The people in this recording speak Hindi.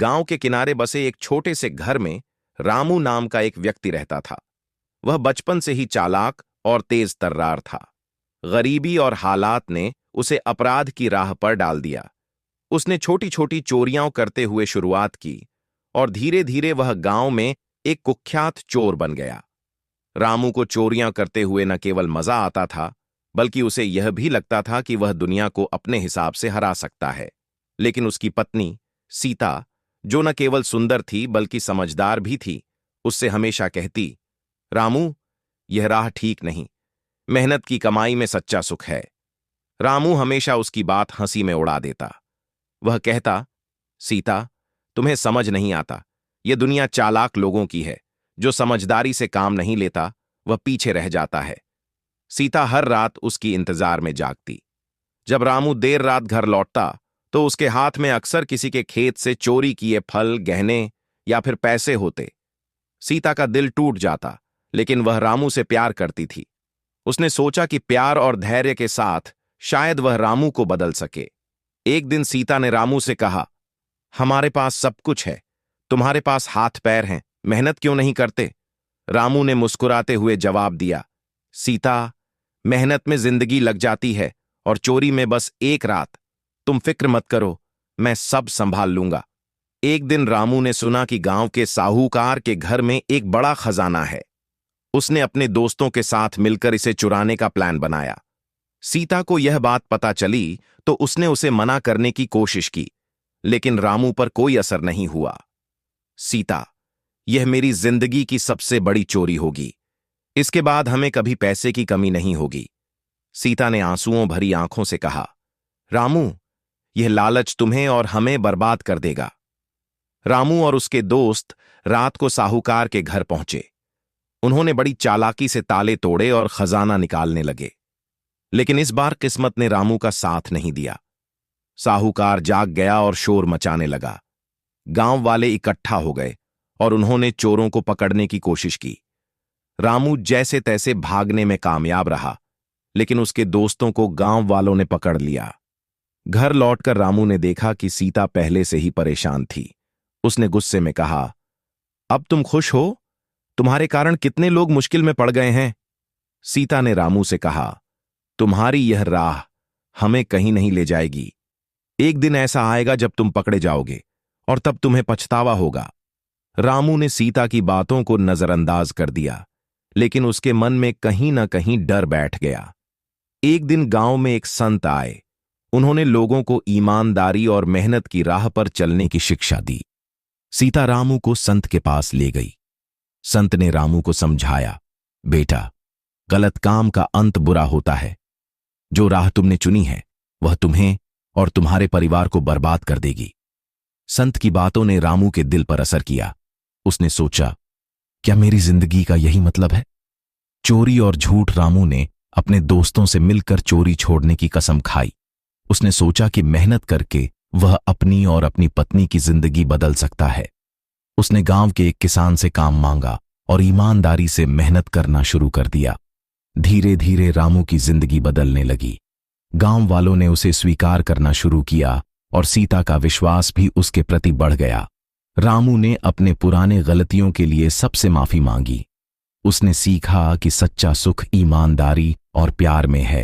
गांव के किनारे बसे एक छोटे से घर में रामू नाम का एक व्यक्ति रहता था। वह बचपन से ही चालाक और तेज तर्रार था। गरीबी और हालात ने उसे अपराध की राह पर डाल दिया। उसने छोटी छोटी चोरियां करते हुए शुरुआत की और धीरे धीरे वह गांव में एक कुख्यात चोर बन गया। रामू को चोरियां करते हुए न केवल मजा आता था, बल्कि उसे यह भी लगता था कि वह दुनिया को अपने हिसाब से हरा सकता है। लेकिन उसकी पत्नी सीता, जो न केवल सुंदर थी बल्कि समझदार भी थी, उससे हमेशा कहती, रामू, यह राह ठीक नहीं। मेहनत की कमाई में सच्चा सुख है। रामू हमेशा उसकी बात हंसी में उड़ा देता। वह कहता, सीता, तुम्हें समझ नहीं आता। यह दुनिया चालाक लोगों की है। जो समझदारी से काम नहीं लेता वह पीछे रह जाता है। सीता हर रात उसकी इंतजार में जागती। जब रामू देर रात घर लौटता तो उसके हाथ में अक्सर किसी के खेत से चोरी किए फल, गहने या फिर पैसे होते। सीता का दिल टूट जाता, लेकिन वह रामू से प्यार करती थी। उसने सोचा कि प्यार और धैर्य के साथ शायद वह रामू को बदल सके। एक दिन सीता ने रामू से कहा, हमारे पास सब कुछ है, तुम्हारे पास हाथ पैर हैं, मेहनत क्यों नहीं करते? रामू ने मुस्कुराते हुए जवाब दिया, सीता, मेहनत में जिंदगी लग जाती है और चोरी में बस एक रात। तुम फिक्र मत करो, मैं सब संभाल लूंगा। एक दिन रामू ने सुना कि गांव के साहूकार के घर में एक बड़ा खजाना है। उसने अपने दोस्तों के साथ मिलकर इसे चुराने का प्लान बनाया। सीता को यह बात पता चली तो उसने उसे मना करने की कोशिश की, लेकिन रामू पर कोई असर नहीं हुआ। सीता, यह मेरी जिंदगी की सबसे बड़ी चोरी होगी। इसके बाद हमें कभी पैसे की कमी नहीं होगी। सीता ने आंसुओं भरी आंखों से कहा, रामू, यह लालच तुम्हें और हमें बर्बाद कर देगा। रामू और उसके दोस्त रात को साहूकार के घर पहुंचे। उन्होंने बड़ी चालाकी से ताले तोड़े और खजाना निकालने लगे। लेकिन इस बार किस्मत ने रामू का साथ नहीं दिया। साहूकार जाग गया और शोर मचाने लगा। गांव वाले इकट्ठा हो गए और उन्होंने चोरों को पकड़ने की कोशिश की। रामू जैसे तैसे भागने में कामयाब रहा, लेकिन उसके दोस्तों को गांव वालों ने पकड़ लिया। घर लौटकर रामू ने देखा कि सीता पहले से ही परेशान थी। उसने गुस्से में कहा, अब तुम खुश हो? तुम्हारे कारण कितने लोग मुश्किल में पड़ गए हैं। सीता ने रामू से कहा, तुम्हारी यह राह हमें कहीं नहीं ले जाएगी। एक दिन ऐसा आएगा जब तुम पकड़े जाओगे और तब तुम्हें पछतावा होगा। रामू ने सीता की बातों को नजरअंदाज कर दिया, लेकिन उसके मन में कहीं ना कहीं डर बैठ गया। एक दिन गांव में एक संत आए। उन्होंने लोगों को ईमानदारी और मेहनत की राह पर चलने की शिक्षा दी। सीता रामू को संत के पास ले गई। संत ने रामू को समझाया, बेटा, गलत काम का अंत बुरा होता है। जो राह तुमने चुनी है वह तुम्हें और तुम्हारे परिवार को बर्बाद कर देगी। संत की बातों ने रामू के दिल पर असर किया। उसने सोचा, क्या मेरी जिंदगी का यही मतलब है? चोरी और झूठ। रामू ने अपने दोस्तों से मिलकर चोरी छोड़ने की कसम खाई। उसने सोचा कि मेहनत करके वह अपनी और अपनी पत्नी की जिंदगी बदल सकता है। उसने गांव के एक किसान से काम मांगा और ईमानदारी से मेहनत करना शुरू कर दिया। धीरे धीरे रामू की जिंदगी बदलने लगी। गांव वालों ने उसे स्वीकार करना शुरू किया और सीता का विश्वास भी उसके प्रति बढ़ गया। रामू ने अपने पुराने गलतियों के लिए सबसे माफी मांगी। उसने सीखा कि सच्चा सुख ईमानदारी और प्यार में है।